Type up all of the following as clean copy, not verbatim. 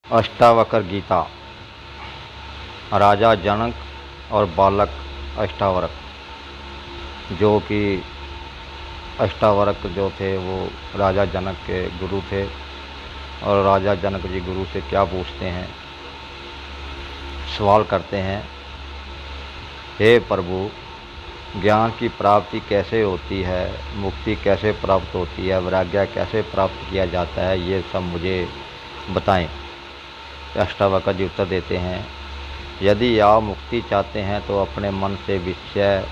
अष्टावक्र गीता। राजा जनक और बालक अष्टावक्र, जो कि अष्टावक्र जो थे वो राजा जनक के गुरु थे। और राजा जनक जी गुरु से क्या पूछते हैं, सवाल करते हैं, हे प्रभु, ज्ञान की प्राप्ति कैसे होती है, मुक्ति कैसे प्राप्त होती है, वैराग्य कैसे प्राप्त किया जाता है, ये सब मुझे बताएं। अष्टावक्र जी उत्तर देते हैं, यदि आप मुक्ति चाहते हैं तो अपने मन से विषय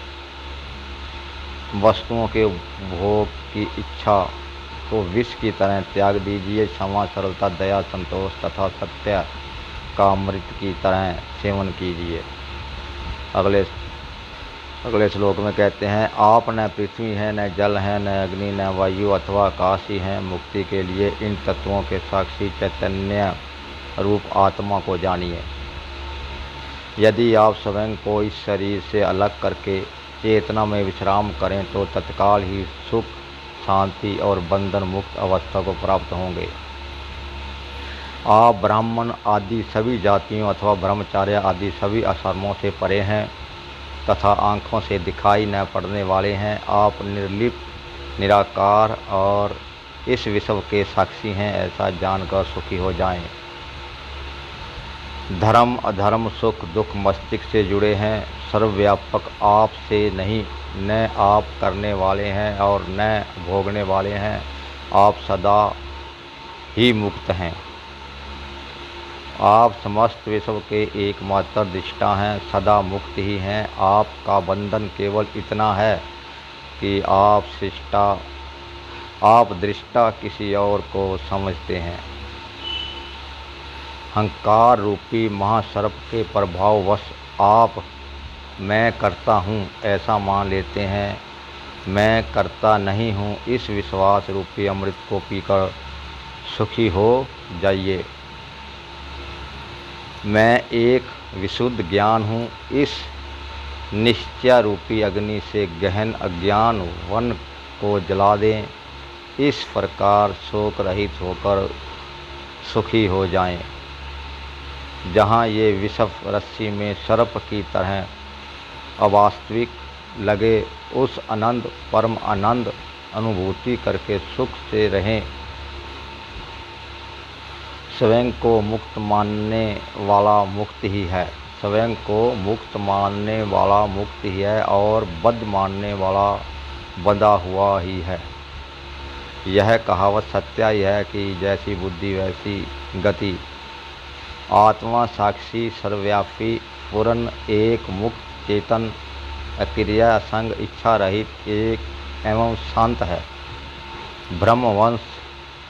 वस्तुओं के उपभोग की इच्छा को विष की तरह त्याग दीजिए। क्षमा, सरलता, दया, संतोष तथा सत्य का अमृत की तरह सेवन कीजिए। अगले श्लोक में कहते हैं, आप न पृथ्वी हैं, न जल हैं, न अग्नि, न वायु अथवा आकाश ही हैं। मुक्ति के लिए इन तत्वों के साक्षी चैतन्य रूप आत्मा को जानिए। यदि आप स्वयं को इस शरीर से अलग करके चेतना में विश्राम करें तो तत्काल ही सुख, शांति और बंधन मुक्त अवस्था को प्राप्त होंगे। आप ब्राह्मण आदि सभी जातियों अथवा ब्रह्मचार्य आदि सभी आश्रमों से परे हैं तथा आँखों से दिखाई न पड़ने वाले हैं। आप निर्लिप्त, निराकार और इस विश्व के साक्षी हैं, ऐसा जानकर सुखी हो जाएं। धर्म, अधर्म, सुख, दुख मस्तिष्क से जुड़े हैं। सर्वव्यापक आप से नहीं, न आप करने वाले हैं और न भोगने वाले हैं। आप सदा ही मुक्त हैं। आप समस्त विश्व के एकमात्र दृष्टा हैं, सदा मुक्त ही हैं। आपका बंधन केवल इतना है कि आप दृष्टा किसी और को समझते हैं। अहंकार रूपी महासर्प के प्रभाववश आप मैं करता हूँ ऐसा मान लेते हैं। मैं करता नहीं हूँ, इस विश्वास रूपी अमृत को पीकर सुखी हो जाइए। मैं एक विशुद्ध ज्ञान हूँ, इस निश्चय रूपी अग्नि से गहन अज्ञान वन को जला दें। इस प्रकार शोक रहित होकर सुखी हो जाएं। जहाँ ये विषव रस्सी में सर्प की तरह अवास्तविक लगे, उस आनंद परम आनंद अनुभूति करके सुख से रहें। स्वयं को मुक्त मानने वाला मुक्त ही है। स्वयं को मुक्त मानने वाला मुक्त ही है और बद्ध मानने वाला बंधा हुआ ही है। यह कहावत सत्य ही है कि जैसी बुद्धि वैसी गति। आत्मा साक्षी, सर्वव्यापी, पूर्ण, एक, मुक्त, चेतन, अक्रिया, संग, इच्छा रहित, एक एवं शांत है। ब्रह्मवंश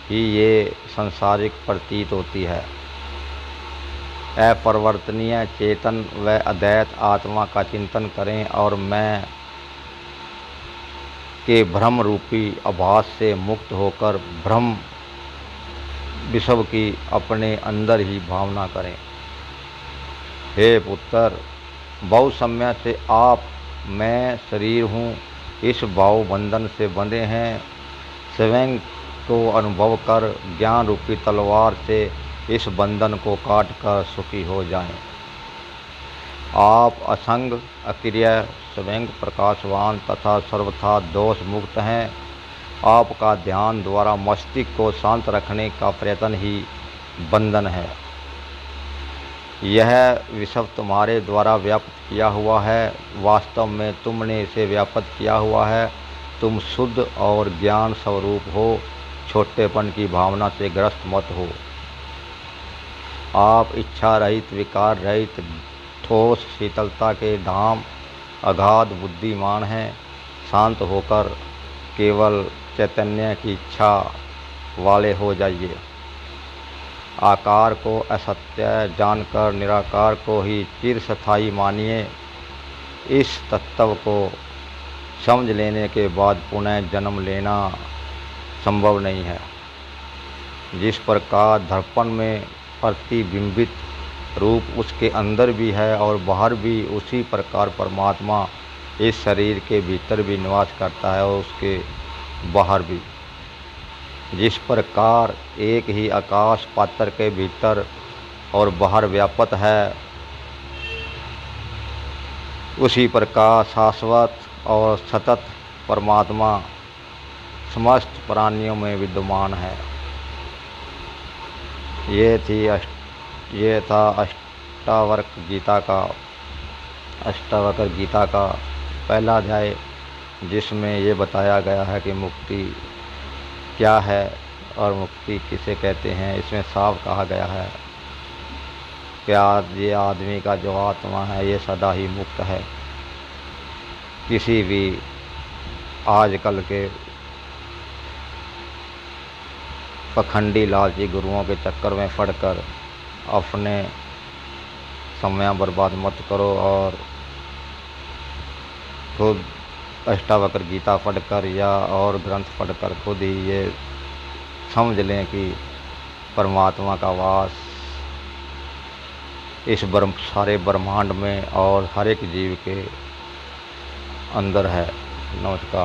ही ये संसारिक प्रतीत होती है। अपरिवर्तनीय, चेतन व अद्वैत आत्मा का चिंतन करें और मैं के भ्रम रूपी आभास से मुक्त होकर ब्रह्म विश्व की अपने अंदर ही भावना करें। हे पुत्र, बहुत समय से आप मैं शरीर हूँ, इस भाव बंधन से बंधे हैं। स्वयं को अनुभव कर ज्ञान रूपी तलवार से इस बंधन को काट कर सुखी हो जाएं। आप असंग, अक्रिय, स्वयं प्रकाशवान तथा सर्वथा दोष मुक्त हैं। आपका ध्यान द्वारा मस्तिष्क को शांत रखने का प्रयत्न ही बंधन है। यह विश्व तुम्हारे द्वारा व्याप्त किया हुआ है, वास्तव में तुमने इसे व्याप्त किया हुआ है। तुम शुद्ध और ज्ञान स्वरूप हो, छोटेपन की भावना से ग्रस्त मत हो। आप इच्छा रहित, विकार रहित, ठोस शीतलता के धाम, अगाध बुद्धिमान हैं। शांत होकर केवल चैतन्य की इच्छा वाले हो जाइए। आकार को असत्य जानकर निराकार को ही चिरस्थायी मानिए। इस तत्व को समझ लेने के बाद पुनः जन्म लेना संभव नहीं है। जिस प्रकार दर्पण में प्रतिबिंबित रूप उसके अंदर भी है और बाहर भी, उसी प्रकार परमात्मा इस शरीर के भीतर भी निवास करता है और उसके बाहर भी। जिस प्रकार एक ही आकाश पात्र के भीतर और बाहर व्याप्त है, उसी प्रकार शाश्वत और सतत परमात्मा समस्त प्राणियों में विद्यमान है। ये था अष्टावक्र गीता का पहला अध्याय, जिसमें ये बताया गया है कि मुक्ति क्या है और मुक्ति किसे कहते हैं। इसमें साफ कहा गया है कि ये आदमी का जो आत्मा है ये सदा ही मुक्त है। किसी भी आजकल के पखंडी लालची गुरुओं के चक्कर में पड़कर अपने समय बर्बाद मत करो और खुद अष्टावक्र गीता पढ़कर या और ग्रंथ पढ़कर खुद ही ये समझ लें कि परमात्मा का वास इस सारे ब्रह्मांड में और हर एक जीव के अंदर है। नमस्कार।